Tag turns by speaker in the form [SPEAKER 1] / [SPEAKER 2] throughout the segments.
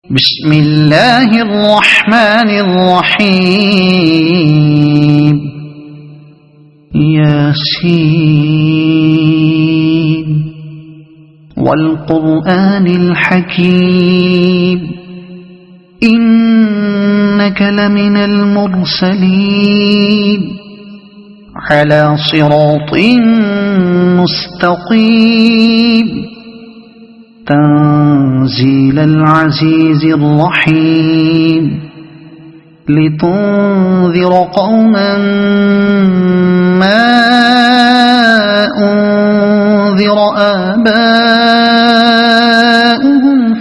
[SPEAKER 1] بسم الله الرحمن الرحيم ياسين والقرآن الحكيم إنك لمن المرسلين على صراط مستقيم تنزيل العزيز الرحيم لتنذر قوما ما أنذر آباؤهم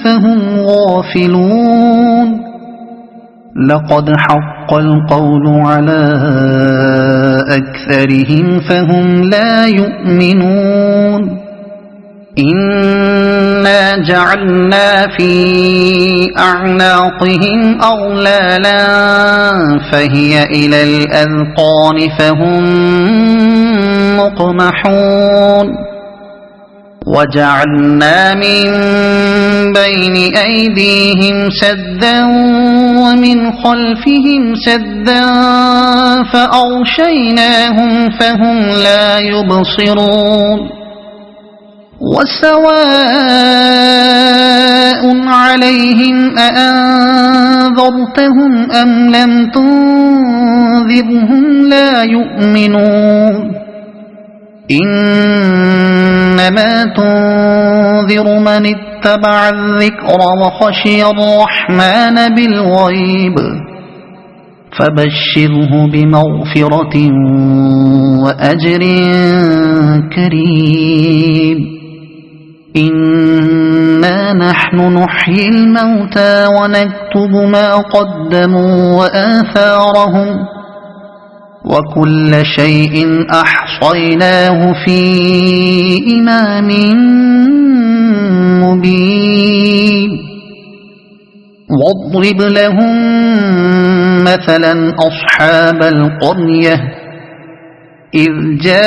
[SPEAKER 1] فهم غافلون لقد حق القول على أكثرهم فهم لا يؤمنون إنا جعلنا في أعناقهم أغلالا فهي إلى الأذقان فهم مقمحون وجعلنا من بين أيديهم سدا ومن خلفهم سدا فأغشيناهم فهم لا يبصرون وسواء عليهم أأنذرتهم أم لم تنذرهم لا يؤمنون إنما تنذر من اتبع الذكر وخشي الرحمن بالغيب فبشره بمغفرة وأجر كريم إنا نحن نحيي الموتى ونكتب ما قدموا وآثارهم وكل شيء أحصيناه في إمام مبين واضرب لهم مثلا أصحاب القرية إذ جاءها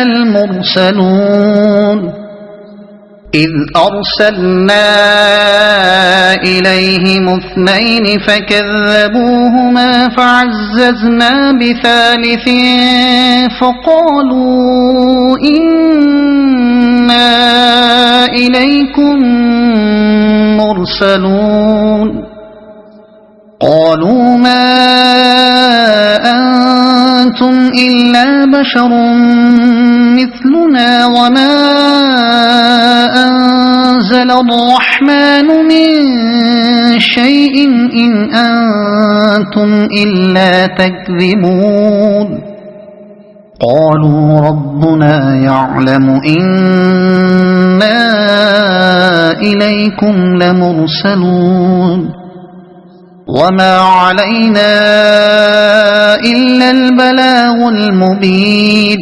[SPEAKER 1] المرسلون إذ أرسلنا إليهم اثنين فكذبوهما فعززنا بثالث فقالوا إنا إليكم مرسلون قالوا ما أنتم إلا بشر مثلنا وما أنزل الرحمن من شيء إن أنتم إلا تكذبون قالوا ربنا يعلم إنا إليكم لمرسلون وما علينا إلا البلاغ المبين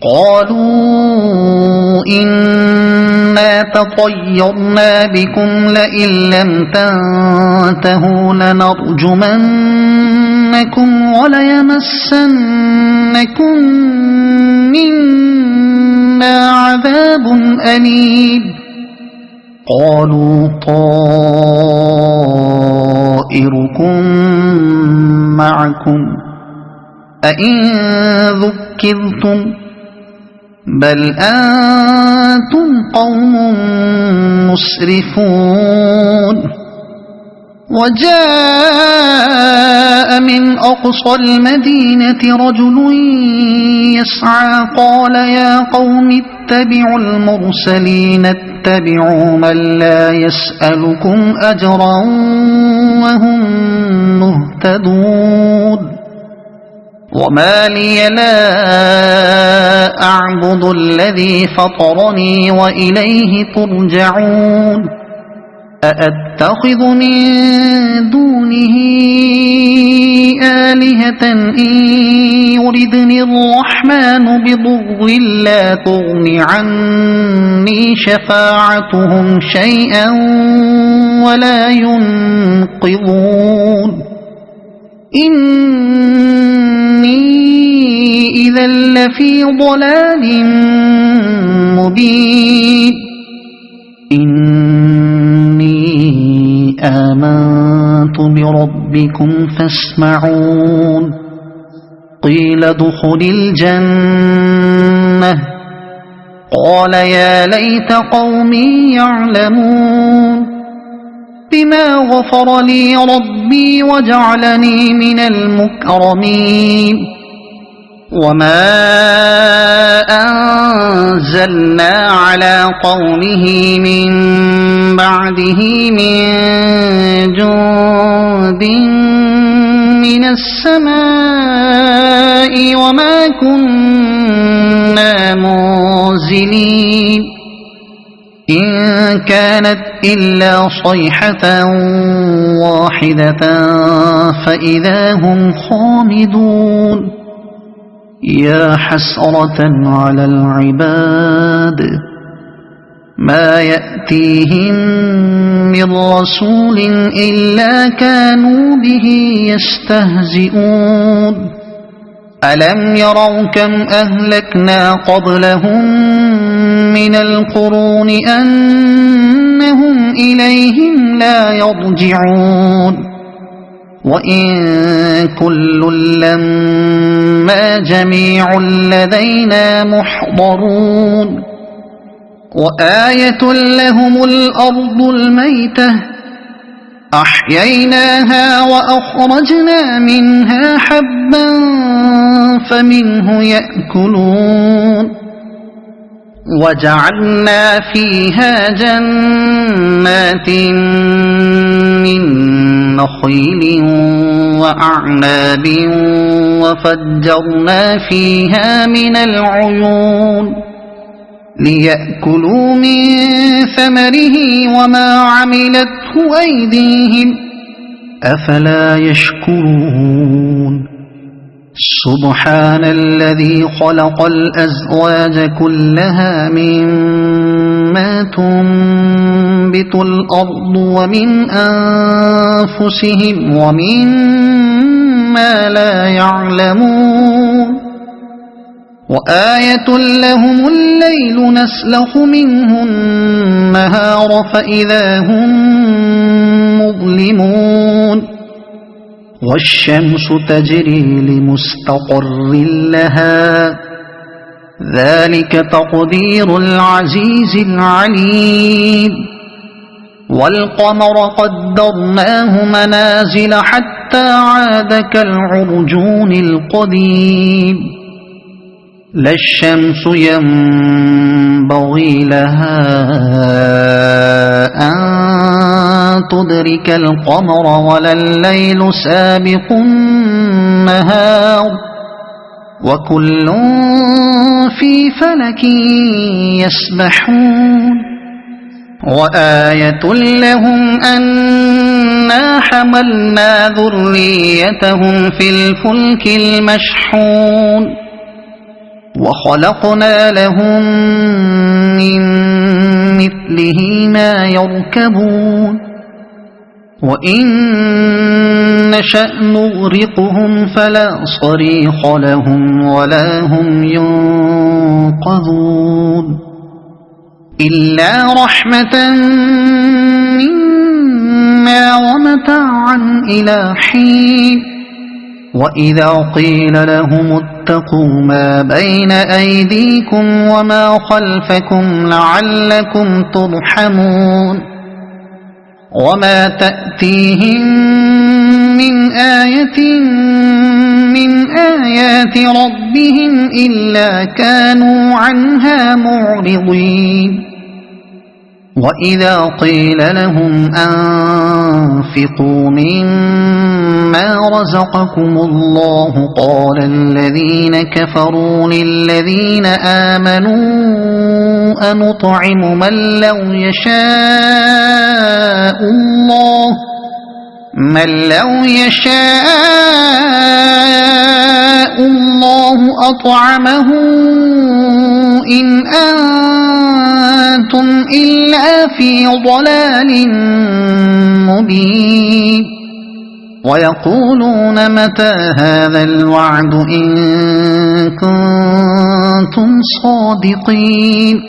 [SPEAKER 1] قالوا إنا تطيرنا بكم لئن لم تنتهوا لنرجمنكم وليمسنكم منا عذاب أليم قالوا طائركم معكم أئن ذكرتم بل أنتم قوم مسرفون وجاء من أقصى المدينة رجل يسعى قال يا قوم اتبعوا المرسلين اتبعوا من لا يسألكم أجرا وهم مهتدون وما لي لا أعبد الذي فطرني وإليه ترجعون أأتخذ من دونه آلهة إن يردني الرحمن بضر لا تغن عني شفاعتهم شيئا ولا ينقذون إني إذا لفي ضلال مبين إني آمنت بربكم فاسمعون قيل ادخل الجنة قال يا ليت قومي يعلمون بما غفر لي ربي وجعلني من المكرمين وما أنزلنا على قومه من بعده من جند من السماء وما كنا منزلين إن كانت إلا صيحة واحدة فإذا هم خامدون يا حسرة على العباد ما يأتيهم من رسول إلا كانوا به يستهزئون ألم يروا كم أهلكنا قبلهم من القرون أنهم إليهم لا يرجعون وإن كل لما جميع لدينا محضرون وآية لهم الأرض الميتة أحييناها وأخرجنا منها حبا فمنه يأكلون وجعلنا فيها جنات من نخيل وأعناب وفجرنا فيها من العيون ليأكلوا من ثمره وما عملته أيديهم أفلا يشكرون سبحان الذي خلق الأزواج كلها مما تنبت الأرض ومن أنفسهم ومما لا يعلمون وآية لهم الليل نسلخ منه النهار فإذا هم مظلمون والشمس تجري لمستقر لها ذلك تقدير العزيز العليم والقمر قدرناه منازل حتى عاد كالعرجون القديم لا الشمس ينبغي لها أن تدرك القمر ولا الليل سابق النهار وكل في فلك يسبحون وآية لهم أنا حملنا ذريتهم في الفلك المشحون وخلقنا لهم من مثله ما يركبون وإن نشأ نغرقهم فلا صريخ لهم ولا هم ينقذون إلا رحمة منا ومتاعا إلى حين وإذا قيل لهم اتقوا ما بين أيديكم وما خلفكم لعلكم ترحمون وما تأتيهم من آية من آيات ربهم إلا كانوا عنها معرضين وإذا قيل لهم أنفقوا مما رزقكم الله قال الذين كفروا للذين آمنوا أنطعم من لو يشاء الله أطعمه إن أنتم إلا في ضلال مبين ويقولون متى هذا الوعد إن كنتم صادقين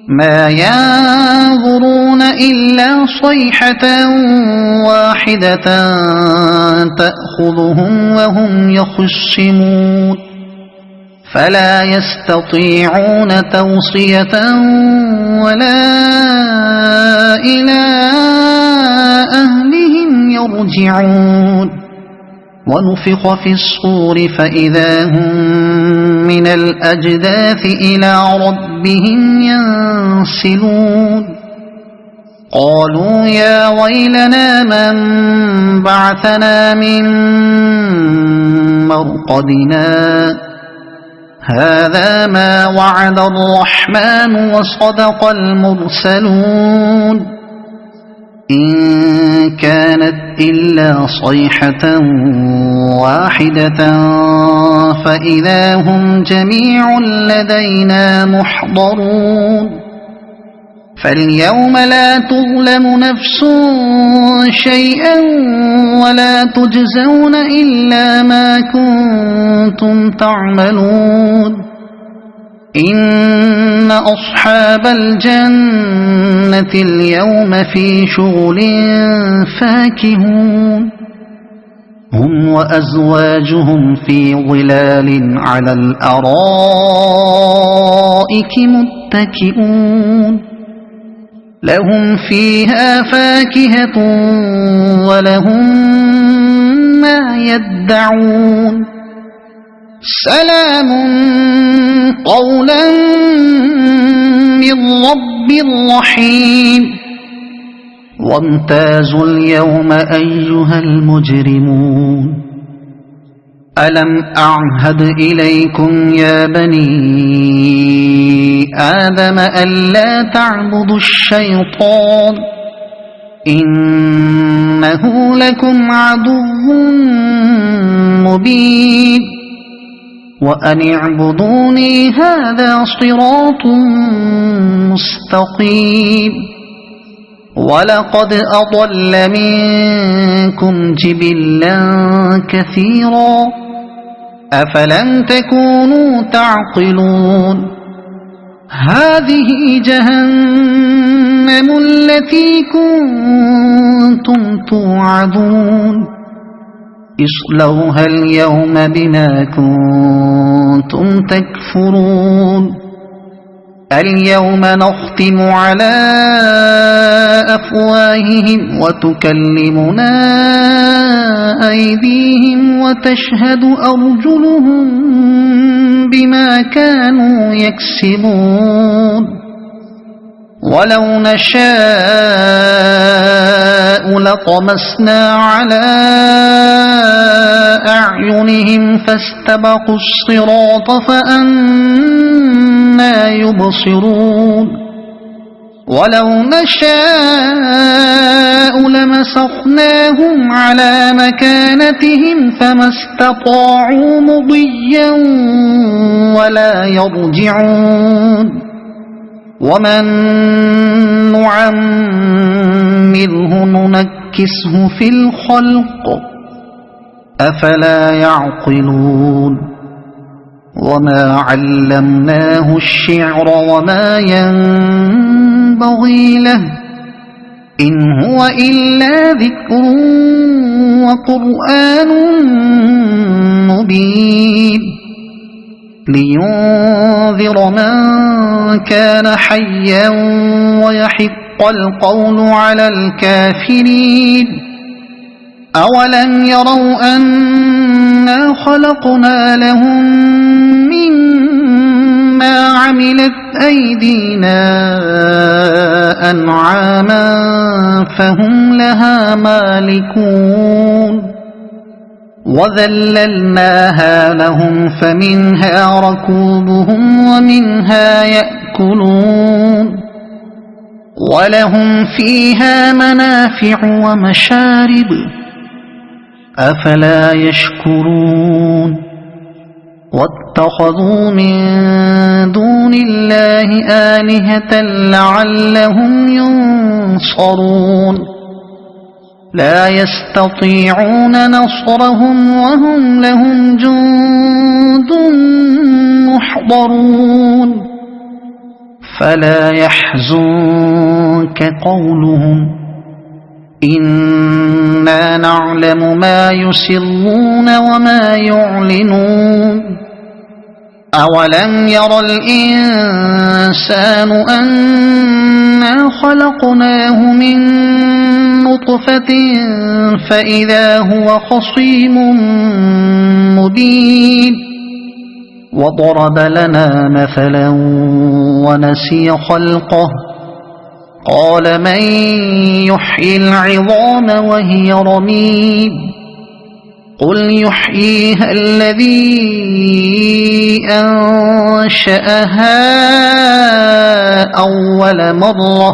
[SPEAKER 1] ما ينظرون إلا صيحة واحدة تأخذهم وهم يخصمون فلا يستطيعون توصية ولا إلى أهلهم يرجعون ونفخ في الصور فإذا هم من الأجداث إلى ربهم ينسلون قالوا يا ويلنا من بعثنا من مرقدنا هذا ما وعد الرحمن وصدق المرسلون إن كانت إلا صيحة واحدة فإذا هم جميع لدينا محضرون فاليوم لا تظلم نفس شيئا ولا تجزون إلا ما كنتم تعملون إن أصحاب الجنة اليوم في شغل فاكهون هم وأزواجهم في ظلال على الأرائك متكئون لهم فيها فاكهة ولهم ما يدعون سلام قولا من رب رحيم وامتازوا اليوم أيها المجرمون ألم أعهد إليكم يا بني آدم ألا تعبدوا الشيطان إنه لكم عدو مبين وأن اعبدوني هذا صراط مستقيم ولقد أضل منكم جبلا كثيرا أفلم تكونوا تعقلون هذه جهنم التي كنتم توعدون اصلوها اليوم بما كنتم تكفرون اليوم نختم على أفواههم وتكلمنا أيديهم وتشهد أرجلهم بما كانوا يكسبون ولو نشاء لطمسنا على أعينهم فاستبقوا الصراط فأنى يبصرون ولو نشاء لمسخناهم على مكانتهم فما استطاعوا مضيا ولا يرجعون ومن نعمره ننكسه في الخلق أفلا يعقلون وما علمناه الشعر وما ينبغي له إن هو إلا ذكر وقرآن مبين لينذر من كان حيا ويحق القول على الكافرين أولم يروا أنا خلقنا لهم مما عملت أيدينا أنعاما فهم لها مالكون وذللناها لهم فمنها ركوبهم ومنها يأكلون ولهم فيها منافع ومشارب أفلا يشكرون واتخذوا من دون الله آلهة لعلهم ينصرون لا يستطيعون نصرهم وهم لهم جند محضرون فلا يحزنك قولهم إنا نعلم ما يسرون وما يعلنون أولم ير الإنسان أنا خلقناه من نطفة فإذا هو خصيم مبين وضرب لنا مثلا ونسي خلقه قال من يحيي العظام وهي رميم قل يحييها الذي أنشأها أول مرة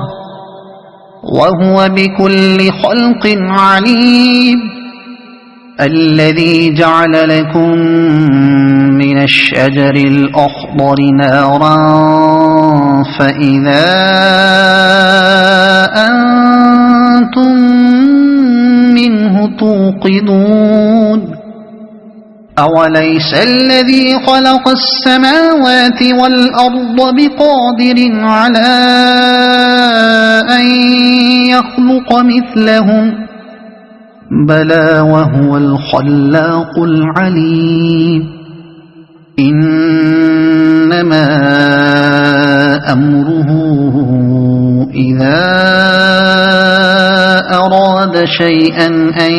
[SPEAKER 1] وهو بكل خلق عليم الذي جعل لكم من الشجر الأخضر نارا فإذا أنتم منه توقدون أوليس الذي خلق السماوات والأرض بقادر على أن يخلق مثلهم بلى وهو الخلاق العليم إنما أمره إذا أراد شيئا أن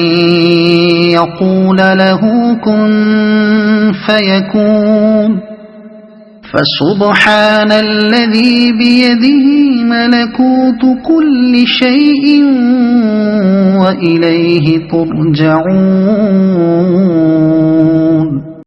[SPEAKER 1] يقول له كن فيكون فسبحان الذي بيده ملكوت كل شيء وإليه ترجعون